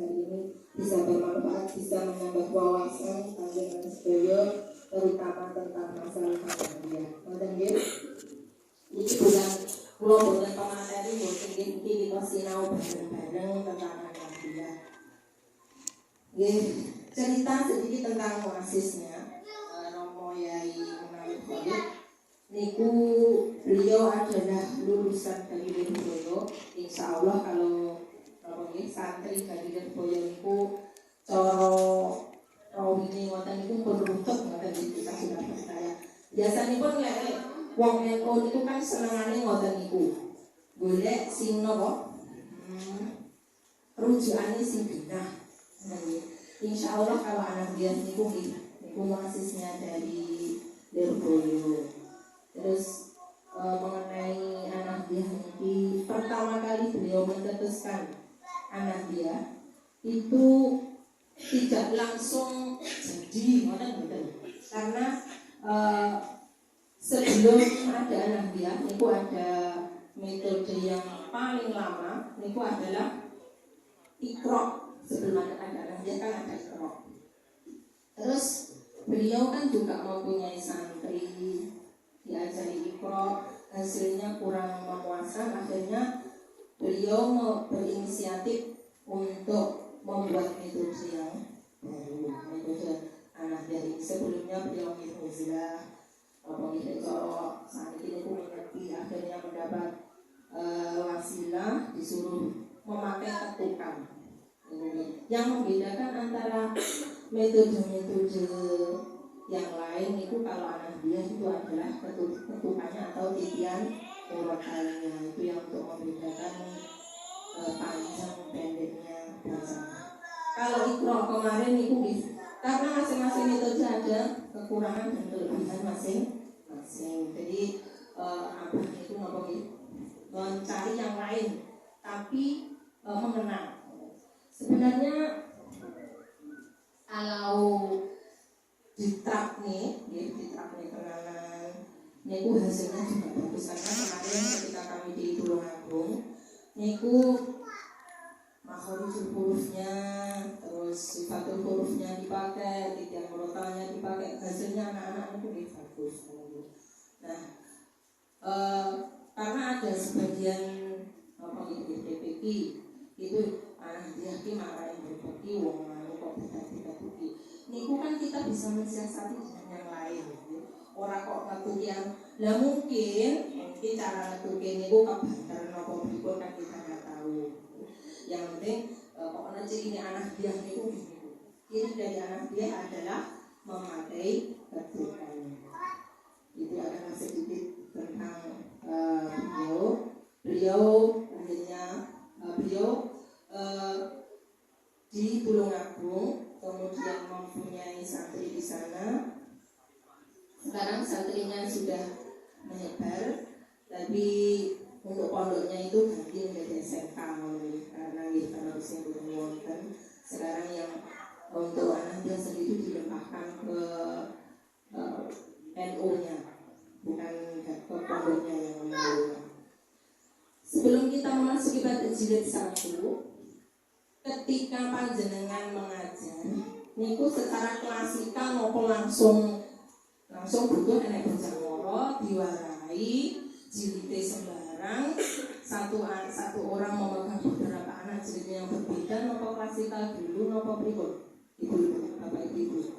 hari ini bisa bermanfaat, bisa menambah wawasan panjenengan sedaya terutama tentang masalah Muhammadiyah. Ngoten nggih. Iki bukan kula boten pemateri boten iki kita sinau bareng-bareng tentang Muhammadiyah. Nggih, cerita sedikit tentang muasisnya Romo Yai Munawir Khalid. Niku beliau adalah lulusan dari Lirboyo. Insya Allah kalau santri dari Lirboyo niku coro rawine ngoten niku pun runtut ngoten kita sudah percaya. Biasanya pun lek wong NU niku kan senengane ngoten niku. Golek sing napa? Rujukane sing genah. Insya Allah kalau anak dia niku muasisnya dari Lirboyo. Terus mengenai anak dia ini pertama kali beliau mencetuskan anak dia itu tidak langsung jadi karena sebelum ada anak dia itu ada metode yang paling lama itu adalah Iqra. Sebelum ada anak dia kan ada Iqra. Terus beliau kan juga mempunyai santri diajari Iqra, hasilnya kurang memuaskan, akhirnya beliau berinisiatif untuk membuat metode yang baru, metode anak dari sebelumnya beliau Mu'tazilah, pemilik corok saat ini pun mengerti, akhirnya mendapat wasilah disuruh memakai ketukan. Yang membedakan antara metode-metode yang lain itu kalau anak dia itu adalah ketukannya atau titian urutannya, itu yang untuk membedakan panjang pendeknya bacaan. Kalau Iqra kemarin itu karena masing-masing metode ada kekurangan dan kelebihan masing-masing. Jadi abah itu mencari yang lain tapi mengenal. Sebenarnya kalau ditrakne kenalan niku hasilnya juga bagus karena kemarin ketika kami di Tulungagung niku makhorijul hurufnya terus sifatul hurufnya dipakai, titian urutannya dipakai, hasilnya anak-anak itu bagus. Nah karena ada sebagian PPK itu anak dia marah yang berbagi wong kok tidak bukti. Niku kan kita bisa mensiasati dengan yang lain. Orang kok ketukian. Lah mungkin cara ngetukin niku kebantaran apa pripun kan kita enggak tahu. Yang penting pokoknya ciri anak dia niku ciri dari anak dia adalah memakai ketukan. Itu adalah sedikit tentang beliau akhirnya di Tulungagung, kemudian mempunyai santri di sana. Sekarang santrinya sudah menyebar, tapi untuk pondoknya itu ganti menjadi SMK karena usia belum wonten. Sekarang yang untuk anak dia sendiri dilimpahkan ke NU-nya, bukan ke pondoknya yang mengelola. Sebelum kita memasuki pada jilid 1, ketika panjenengan mengajar niku secara klasikal nopo langsung butuh enek bocah moro diwarai jilid sembarang satu orang memegang beberapa anak jilid yang berbeda, nopo klasikal dulu nopo pripun ibu bapak ibu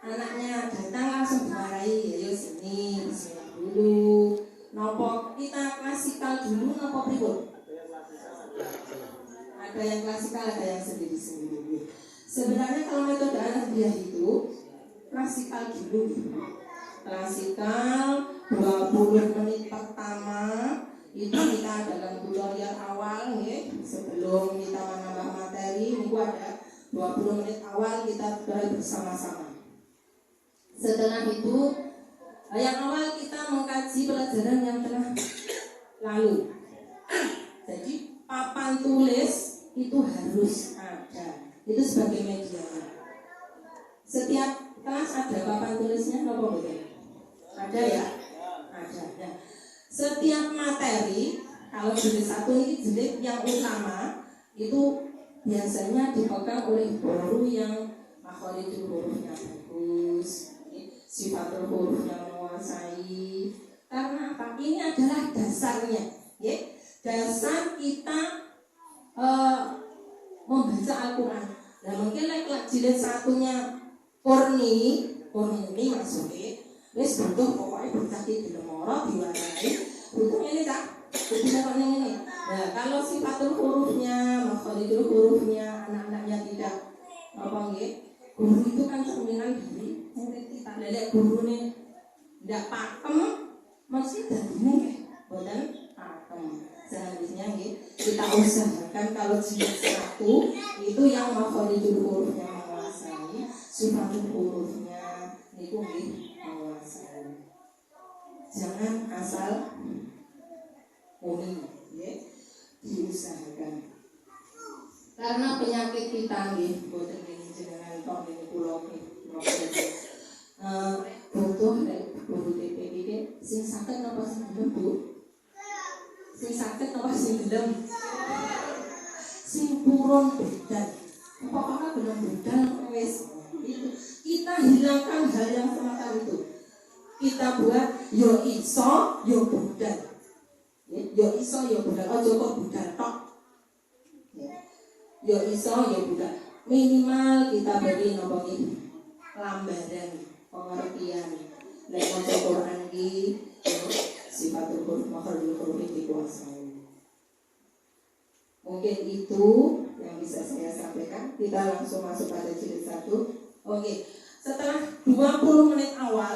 anaknya datang langsung diwarai ya sini bismillah dulu. Nopo kita klasikal dulu nopo pripun? Ada yang klasikal, ada yang sendiri-sendiri. Sebenarnya kalau metode anak dia itu klasikal dulu. Klasikal 20 menit pertama itu kita dalam tutorial awal ya, sebelum kita menambah materi niku ada 20 menit awal kita bersama-sama. Setelah itu yang awal kita mengkaji pelajaran yang telah lalu. Jadi papan tulis itu harus ada. Itu sebagai media. Setiap kelas ada papan tulisnya, ada ya? Ada. Setiap materi Kalau jilid 1 ini jilid yang utama, itu biasanya dipegang oleh guru yang makhorijul hurufnya bagus, sifatul hurufnya menguasai. Karena apa? Ini adalah dasarnya, ya. Dasar kita membaca Al-Quran. Nah mungkin jilid 1-nya Korni ini maksudnya wis butuh pokoknya bocah iki dilemoro diwarai butuh ini tak butuh ini. Nah kalau sifatul hurufnya makhorijul hurufnya anak-anaknya tidak apa nggih, guru itu kan cerminan dari murid kita. Lek guru ini tidak pakem mesti dadine nggih boten pakem. Selanjutnya kita usahakan kalau jilid 1 itu yang makhorijul hurufnya menguasai, sifatul hurufnya niku nggih menguasai. Jangan asal muni, ya, diusahakan. Karena penyakit kita nggih boten jenengan tok niku kula butuh guru TPK sing saged napa sing Bu? Sing sakit apa sing gelem sing purun bedan pokoknya belum bedan wes itu kita hilangkan hal yang semacam itu. Kita buat yo iso yo bedan, yo iso yo bedan, ojo kok bedan tok, yo iso yo bedan. Minimal kita beri nopo iki lambaran pengertian nek maca Quran iki sifatul huruf makhorijul huruf dikuasai. Mungkin itu yang bisa saya sampaikan. Kita langsung masuk pada jilid 1. Oke. Setelah 20 menit awal,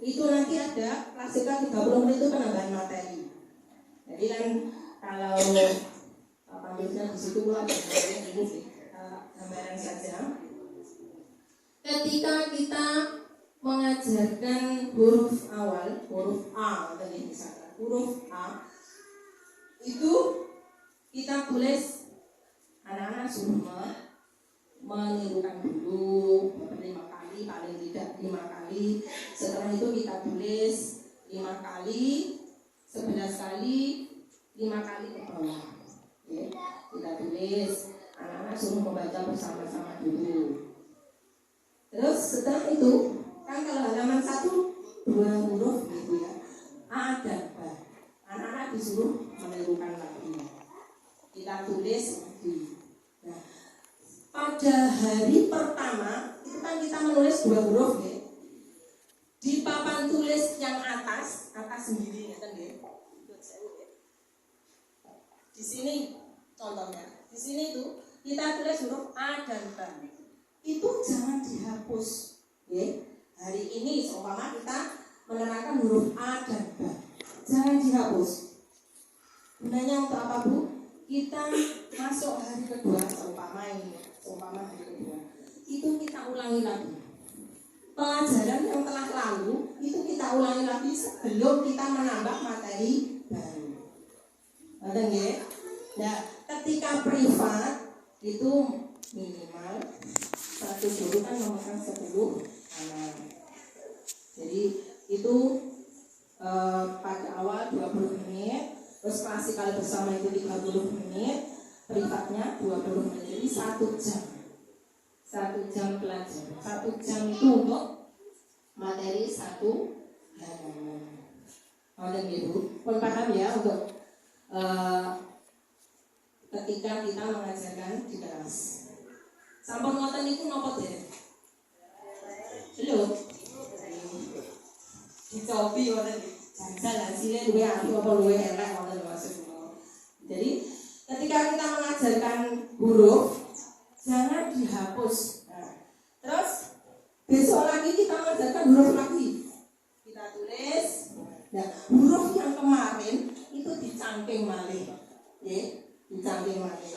itu nanti ada klasika 30 menit itu penambahan materi. Jadi kan kalau panggilnya di situ pula gambaran saja. Ketika kita mengajarkan huruf awal, huruf A tadi misalkan, huruf A itu kita tulis, anak-anak suruh menirukan dulu 5 kali, paling tidak 5 kali. Setelah itu kita tulis 5 kali, 11 kali, 5 kali ke bawah, ya. Kita tulis, anak-anak suruh membaca bersama-sama dulu. Terus setelah itu kan kalau halaman 1 2 huruf gitu ya, A dan B. Anak-anak disuruh menirukan lagi. Kita tulis lagi. Nah, pada hari pertama itu kan kita menulis 2 huruf ya. Di papan tulis yang atas sendiri ya kan ya. Di sini contohnya. Di sini tuh kita tulis huruf A dan B. Itu jangan dihapus, ya. Hari ini seumpama kita menerangkan huruf A dan B, jangan dihapus. Gunanya untuk apa Bu? Kita masuk hari kedua, seumpama hari kedua, itu kita ulangi lagi. Pelajaran yang telah lalu itu kita ulangi lagi sebelum kita menambah materi baru. Ada nggih? Nah, ketika privat itu minimal 1 guru kan memegang 10 anak. Jadi itu pada awal 20 menit, terus klasikal bersama itu 30 menit, privatnya 20 menit. Jadi 1 jam. 1 jam pelajaran. 1 jam itu untuk materi 1 halaman. Ada gitu. Pun paham ya untuk ketika kita mengajarkan di kelas. Sampun ngoten niku napa dereng? Belum. Dicobi ngoten iki. Jajal hasilnya luwih apik apa luwih elek ngoten maksudnya. Jadi ketika kita mengajarkan huruf jangan dihapus. Nah, terus besok lagi kita mengajarkan huruf lagi. Kita tulis. Nah, huruf yang kemarin itu dicangking malih. Ya, dicangking malih.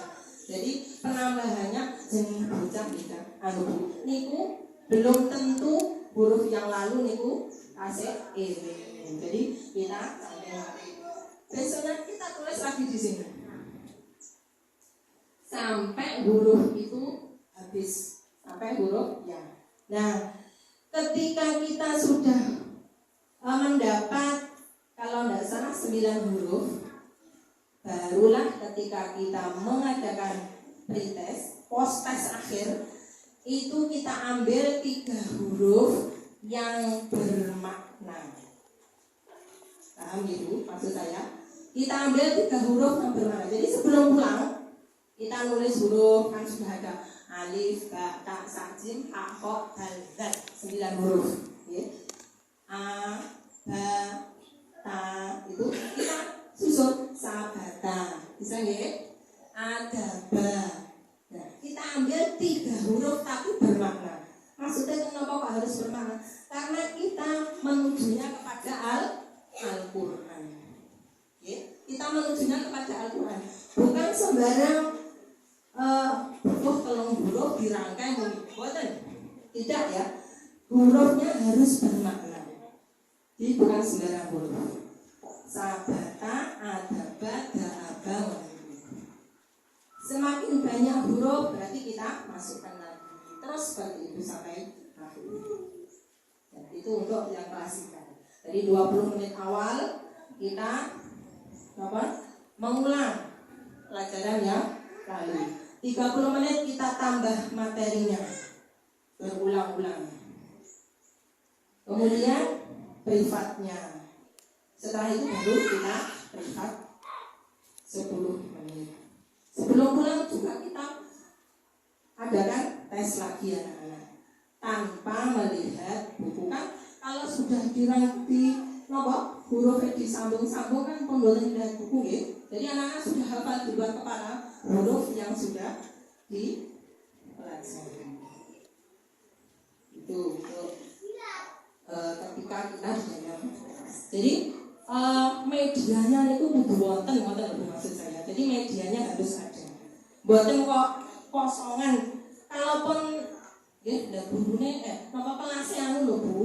Jadi penambahannya jeneng bocah kita. Niku belum tentu huruf yang lalu niku kasih ini. Jadi kita cangking malih. Besoknya kita tulis lagi di sini. Sampai huruf itu habis, sampai huruf ya. Nah, ketika kita sudah mendapat kalau tidak salah 9 huruf, barulah ketika kita mengadakan pretest, post test akhir, itu kita ambil 3 huruf yang bermakna. Paham gitu maksud saya? Kita ambil 3 huruf yang bermakna. Jadi sebelum pulang kita nulis huruf, kan sudah ada alif, ba, ta, sa, jim, ha, ho, dal, zal, 9 huruf. Ya. A, ba, ta, itu kita susun sabata, bisa nggih? Adaba. Nah, kita ambil 3 huruf tapi bermakna. Maksudnya kenapa kok harus bermakna? Karena kita menujunya kepada Al-Quran. Ya, kita menujunya kepada Al-Quran. Bukan sembarang telung huruf dirangkai boten. Tidak ya. Hurufnya harus bermakna. Jadi bukan sembarang huruf. Sabata, adaba, da'aba. Semakin banyak huruf berarti kita masukkan lagi. Terus seperti itu sampai akhir. Dan itu untuk yang klasikal. Jadi 20 menit awal kita mengulang pelajaran yang lalu. 30 menit kita tambah materinya berulang-ulang. Kemudian privatnya. Setelah itu baru kita privat 10 menit. Sebelum pulang juga kita adakan tes lagi anak-anak tanpa melihat buku. Kan kalau sudah dirangkai huruf disambung-sambung kan pemboleh lihat buku ya. Jadi anak-anak sudah hafal di luar kepala huruf yang sudah dipelajari. Itu untuk ketika kita dalam. Jadi medianya itu kudu wonten maksud saya. Jadi medianya harus ada. Buatan kok kosongan. Kalaupun ya ndak burune napa kelasé anu lho Bu,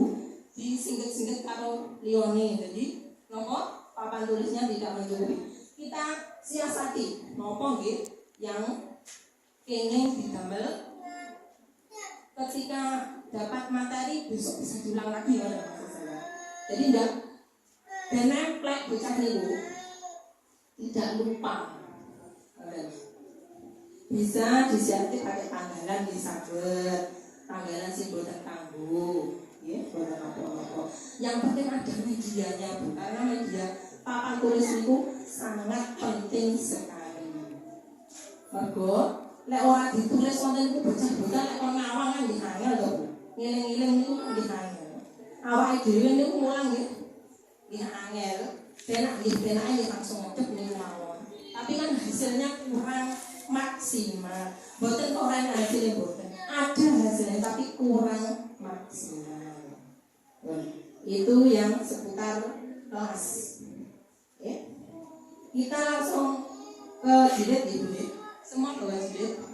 disingget-singget karo liyane. Jadi napa papan tulisnya tidak mencukupi. Kita siasati napa nggih yang kenging didamel ketika dapat materi besok bisa diulang lagi ya maksud saya. Jadi ndak dan nemplek bocah niku tidak lupa. Bisa disiapkan pakai tanggalan di saged, tanggalan sing boten kanggo, ya, boten apa-apa. Yang penting ada medianya, Bu. Karena media papan tulis niku sangat penting sekali. Mergo lek ora ditulis wonten niku bocah-bocah lek kon ngawang kan nggih angel to, Bu. Ngiling-ngiling niku nggih angel. Awake dhewe niku mulang nggih. Nggih angel. Penake langsung ngedep niku mawon. Tapi kan hasilnya kurang maksimal. Boten kok ora hasilnya boten. Ada hasilnya tapi kurang maksimal. Itu yang seputar kelas. Ya. Kita langsung ke jilid ibu deh. Semua bawa jilid.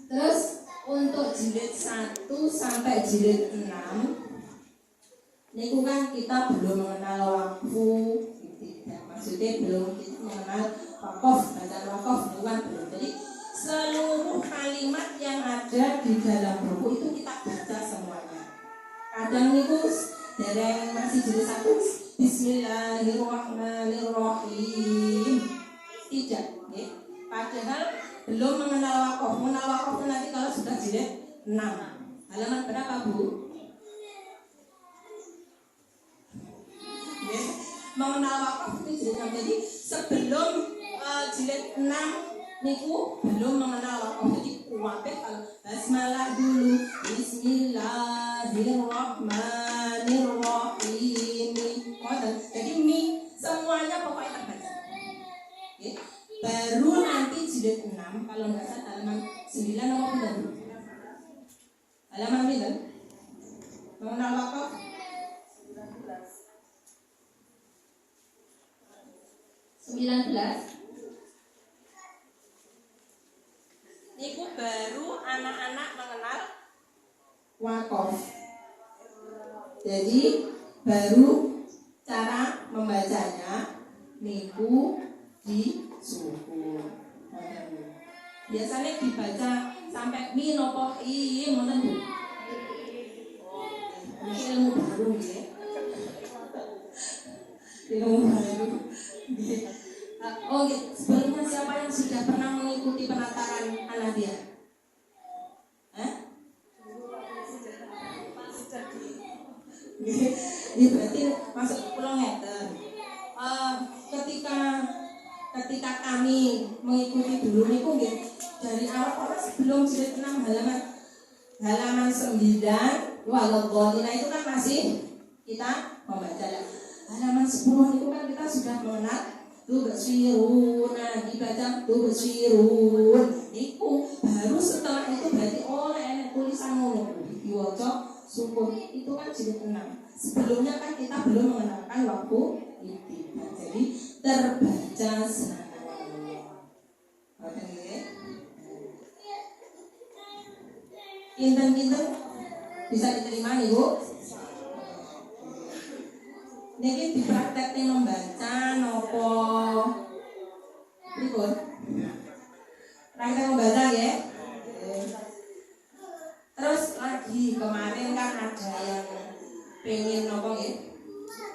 Terus untuk jilid 1 sampai jilid 6 niku kan kita belum mengenal wakfu, tidak, maksudnya belum kita mengenal wakof, bacaan wakof itu kan belum. Jadi seluruh kalimat yang ada di dalam buku itu kita baca semuanya. Kadang niku dereng masih jilid 1 Bismillahirrahmanirrahim tidak, ya. Padahal belum mengenal wakof. Mengenal wakof itu nanti kalau sudah jilid 6. Halaman berapa, Bu? Ya. Mengenal wakof itu jilid 6. Jadi sebelum jilid 6 niku belum mengenal wakof. Jadi kuwabeh kalau basmalah dulu. Bismillahirrahmanirrahim. Jadi mi semuanya pokoknya terbaca. Ya. Baru nanti jilid 6 kalau nggak salah halaman 9 apa benar? Halaman berapa? Mengenal wakaf 19. Niku baru anak-anak mengenal wakaf. Jadi baru cara membacanya niku di suku. Biasanya dibaca sampai mi nopo i ngoten Bu. Ini ilmu baru nggih. Ilmu baru. Nggih. Oh nggih, sebelumnya siapa yang sudah pernah mengikuti penataran Anadia? Ini berarti masuk pulau ngeten. Ketika kami mengikuti dulu niku nggih dari awal sebelum jilid 6 halaman 9 waladhdallina itu kan masih kita membaca. Halaman 10 itu kan kita sudah mengenal tubsirun, dibaca tubsirun. Niku baru setelah itu berarti enek tulisan ngono diwaca sukun. Itu kan jilid 6. Sebelumnya kan kita belum mengenalkan waktu itibak. Jadi terbaca semuanya. Oke. Pinten-pinten bisa diterima nih Bu. Niki dipraktekne membaca nopo pripun? Praktek membaca ya. Terus lagi kemarin kan ada yang pengen nopo ya?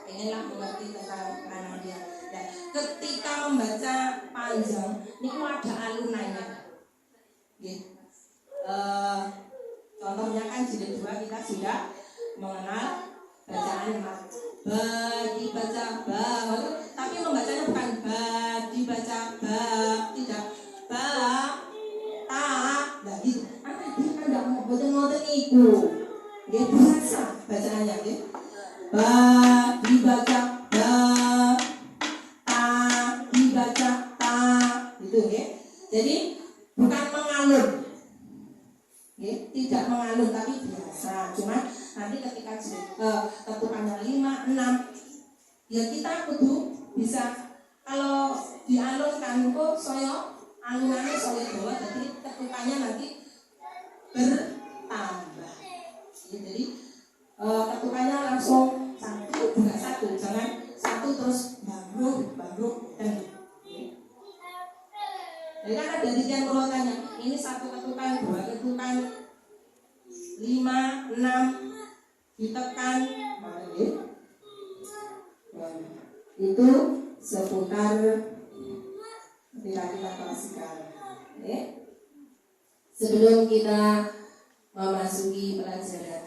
Pengen lah mengerti tentang Anadia. Ya, ketika membaca panjang, niku ada alunannya. Ya. Contohnya kan jilid 2 kita sudah mengenal bacaan ba dibaca ba, tapi membacanya bukan ba dibaca ba, tidak ba ta, nah gitu. Anak dia kan tidak mau boten-boten iku. Nggih biasa bacaannya nggih. Ba dibaca ba, ta dibaca ta, gitu nggih. Jadi bukan mengalun. Tidak mengalun tapi biasa. Cuma nanti ketika ketukannya 5, 6 ya kita kudu bisa. Kalau dialunkan kok saya alunannya saya bawa, jadi ketukannya nanti bertambah. Jadi ketukannya langsung 1 bukan 1, jangan 1 terus baru dan jadi kan ada titian urutannya. Ini 1 ketukan, 2 ketukan, 5, 6 ditekan. Itu seputar ketika kita klasikan. Sebelum kita memasuki pelajaran